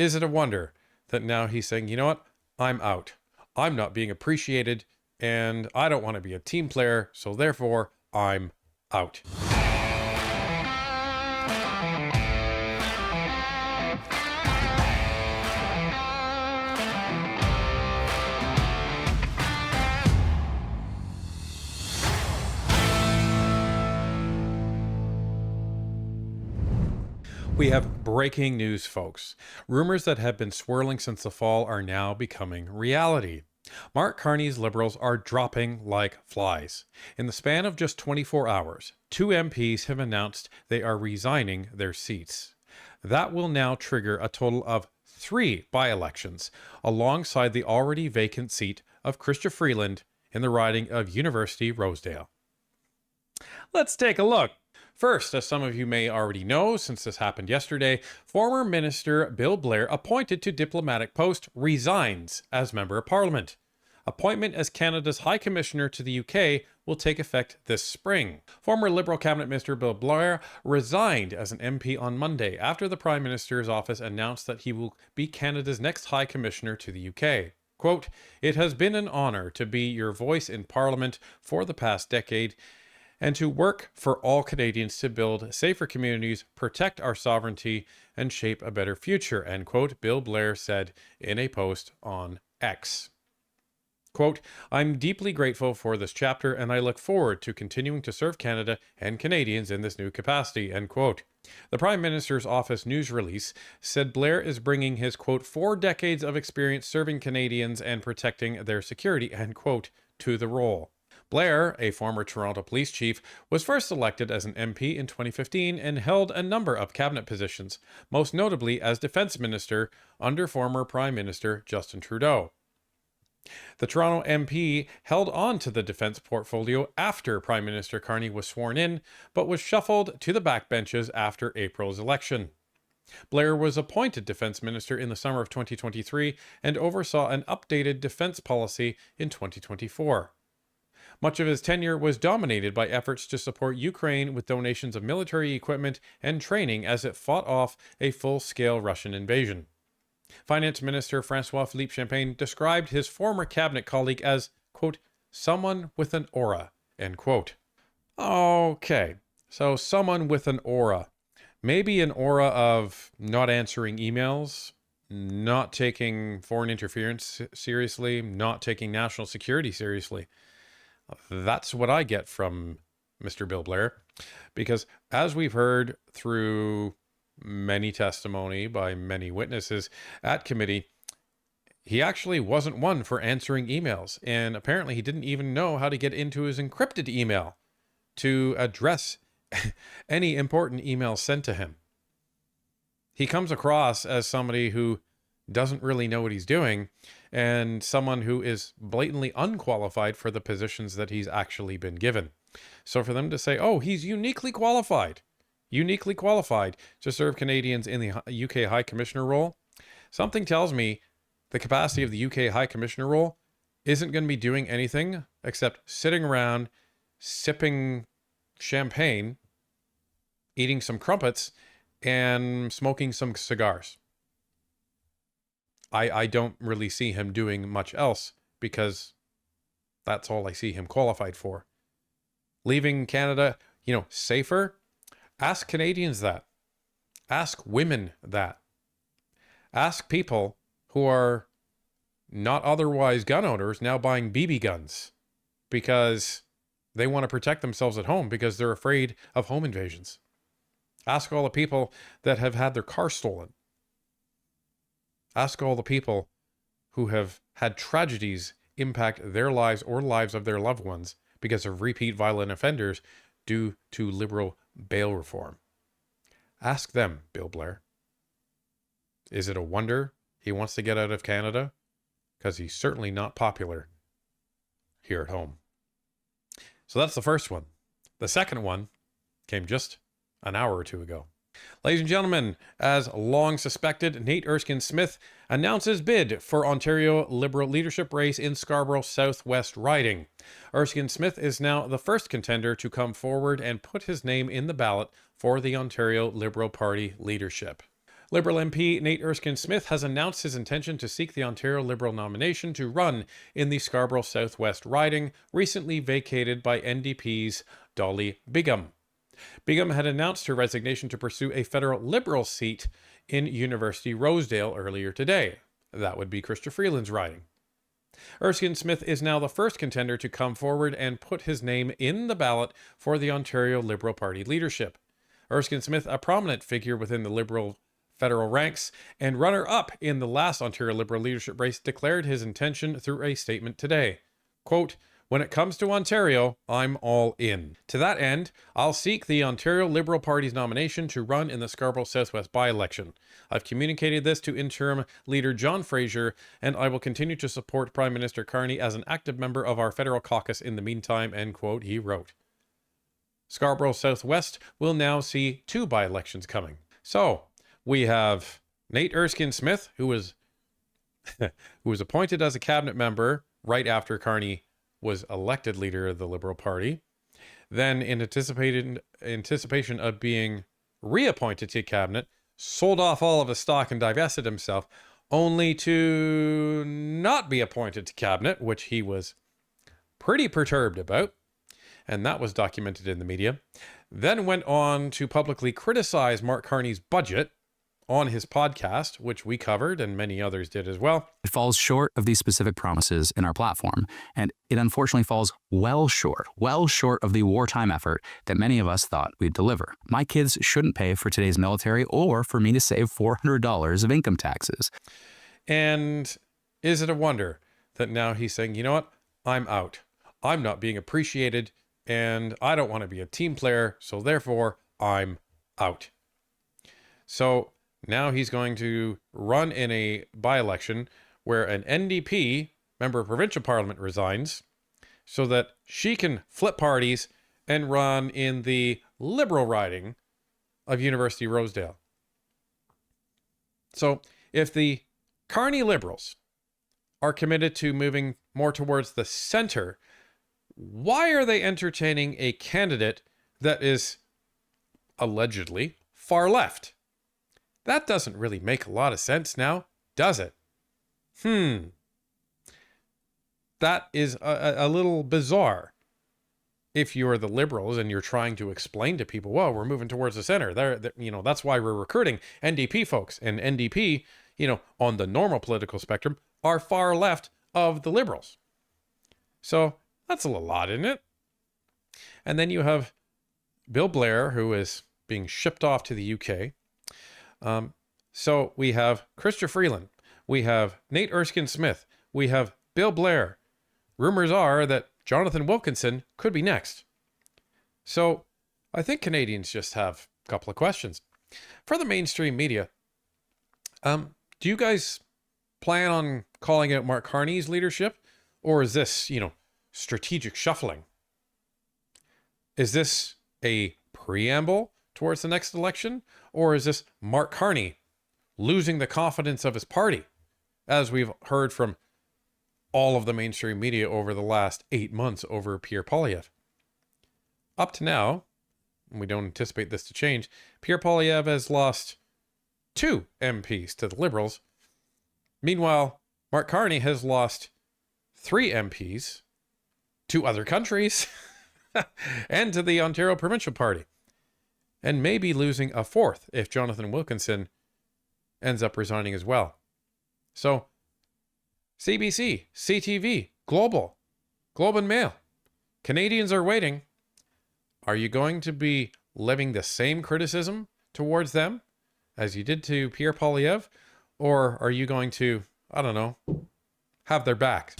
Is it a wonder that now he's saying, you know what? I'm out. I'm not being appreciated, and I don't want to be a team player, so therefore I'm out. We have breaking news, folks. Rumors that have been swirling since the fall are now becoming reality. Mark Carney's Liberals are dropping like flies. In the span of just 24 hours, 2 MPs have announced they are resigning their seats. That will now trigger a total of 3 by-elections, alongside the already vacant seat of Chrystia Freeland in the riding of University Rosedale. Let's take a look. First, as some of you may already know, since this happened yesterday, former Minister Bill Blair, appointed to diplomatic post, resigns as Member of Parliament. Appointment as Canada's High Commissioner to the UK will take effect this spring. Former Liberal Cabinet Minister Bill Blair resigned as an MP on Monday after the Prime Minister's office announced that he will be Canada's next High Commissioner to the UK. Quote, "It has been an honour to be your voice in Parliament for the past decade, and to work for all Canadians to build safer communities, protect our sovereignty, and shape a better future," end quote, Bill Blair said in a post on X. Quote, "I'm deeply grateful for this chapter, and I look forward to continuing to serve Canada and Canadians in this new capacity," end quote. The Prime Minister's office news release said Blair is bringing his, quote, 4 decades of experience serving Canadians and protecting their security, end quote, to the role. Blair, a former Toronto police chief, was first elected as an MP in 2015 and held a number of cabinet positions, most notably as Defence Minister under former Prime Minister Justin Trudeau. The Toronto MP held on to the defence portfolio after Prime Minister Carney was sworn in, but was shuffled to the backbenches after April's election. Blair was appointed Defence Minister in the summer of 2023 and oversaw an updated defence policy in 2024. Much of his tenure was dominated by efforts to support Ukraine with donations of military equipment and training as it fought off a full-scale Russian invasion. Finance Minister François-Philippe Champagne described his former cabinet colleague as, quote, "someone with an aura," end quote. Okay, so someone with an aura. Maybe an aura of not answering emails, not taking foreign interference seriously, not taking national security seriously. That's what I get from Mr. Bill Blair, because as we've heard through many testimony by many witnesses at committee, he actually wasn't one for answering emails, and apparently he didn't even know how to get into his encrypted email to address any important emails sent to him. He comes across as somebody who doesn't really know what he's doing, and someone who is blatantly unqualified for the positions that he's actually been given. So for them to say, oh, he's uniquely qualified to serve Canadians in the UK High Commissioner role, something tells me the capacity of the UK High Commissioner role isn't going to be doing anything except sitting around, sipping champagne, eating some crumpets, and smoking some cigars. I don't really see him doing much else, because that's all I see him qualified for. Leaving Canada, safer? Ask Canadians that. Ask women that. Ask people who are not otherwise gun owners now buying BB guns because they want to protect themselves at home because they're afraid of home invasions. Ask all the people that have had their car stolen. Ask all the people who have had tragedies impact their lives or lives of their loved ones because of repeat violent offenders due to Liberal bail reform. Ask them, Bill Blair. Is it a wonder he wants to get out of Canada? Because he's certainly not popular here at home. So that's the first one. The second one came just an hour or two ago. Ladies and gentlemen, as long suspected, Nate Erskine-Smith announces bid for Ontario Liberal leadership race in Scarborough Southwest riding. Erskine-Smith is now the first contender to come forward and put his name in the ballot for the Ontario Liberal Party leadership. Liberal MP Nate Erskine-Smith has announced his intention to seek the Ontario Liberal nomination to run in the Scarborough Southwest riding, recently vacated by NDP's Dolly Bigham. Bigham had announced her resignation to pursue a federal Liberal seat in University Rosedale earlier today. That would be Chrystia Freeland's riding. Erskine-Smith is now the first contender to come forward and put his name in the ballot for the Ontario Liberal Party leadership. Erskine-Smith, a prominent figure within the Liberal federal ranks and runner-up in the last Ontario Liberal leadership race, declared his intention through a statement today. Quote, "When it comes to Ontario, I'm all in. To that end, I'll seek the Ontario Liberal Party's nomination to run in the Scarborough Southwest by-election. I've communicated this to interim leader John Fraser, and I will continue to support Prime Minister Carney as an active member of our federal caucus in the meantime," end quote, he wrote. Scarborough Southwest will now see 2 by-elections coming. So, we have Nate Erskine-Smith, who was appointed as a cabinet member right after Carney was elected leader of the Liberal Party. Then, in anticipation of being reappointed to cabinet, sold off all of his stock and divested himself, only to not be appointed to cabinet, which he was pretty perturbed about. And that was documented in the media. Then went on to publicly criticize Mark Carney's budget on his podcast, which we covered and many others did as well. It falls short of these specific promises in our platform, and it unfortunately falls well short of the wartime effort that many of us thought we'd deliver. My kids shouldn't pay for today's military or for me to save $400 of income taxes. And is it a wonder that now he's saying, you know what, I'm out. I'm not being appreciated, and I don't want to be a team player, so therefore I'm out. So now he's going to run in a by-election where an NDP member of provincial parliament resigns so that she can flip parties and run in the Liberal riding of University Rosedale. So if the Carney Liberals are committed to moving more towards the center, why are they entertaining a candidate that is allegedly far left? That doesn't really make a lot of sense now, does it? That is a little bizarre. If you're the Liberals and you're trying to explain to people, well, we're moving towards the center. That's why we're recruiting NDP folks. And NDP, on the normal political spectrum, are far left of the Liberals. So that's a little odd, isn't it? And then you have Bill Blair, who is being shipped off to the UK. So we have Chrystia Freeland, we have Nate Erskine-Smith, we have Bill Blair. Rumors are that Jonathan Wilkinson could be next. So I think Canadians just have a couple of questions. For the mainstream media, do you guys plan on calling out Mark Carney's leadership? Or is this, strategic shuffling? Is this a preamble towards the next election? Or is this Mark Carney losing the confidence of his party, as we've heard from all of the mainstream media over the last 8 months over Pierre Poilievre? Up to now, and we don't anticipate this to change, Pierre Poilievre has lost 2 MPs to the Liberals. Meanwhile, Mark Carney has lost 3 MPs to other countries and to the Ontario Provincial Party, and maybe losing a 4th if Jonathan Wilkinson ends up resigning as well. So, CBC, CTV, Global, Globe and Mail, Canadians are waiting. Are you going to be levying the same criticism towards them as you did to Pierre Poilievre? Or are you going to, have their backs?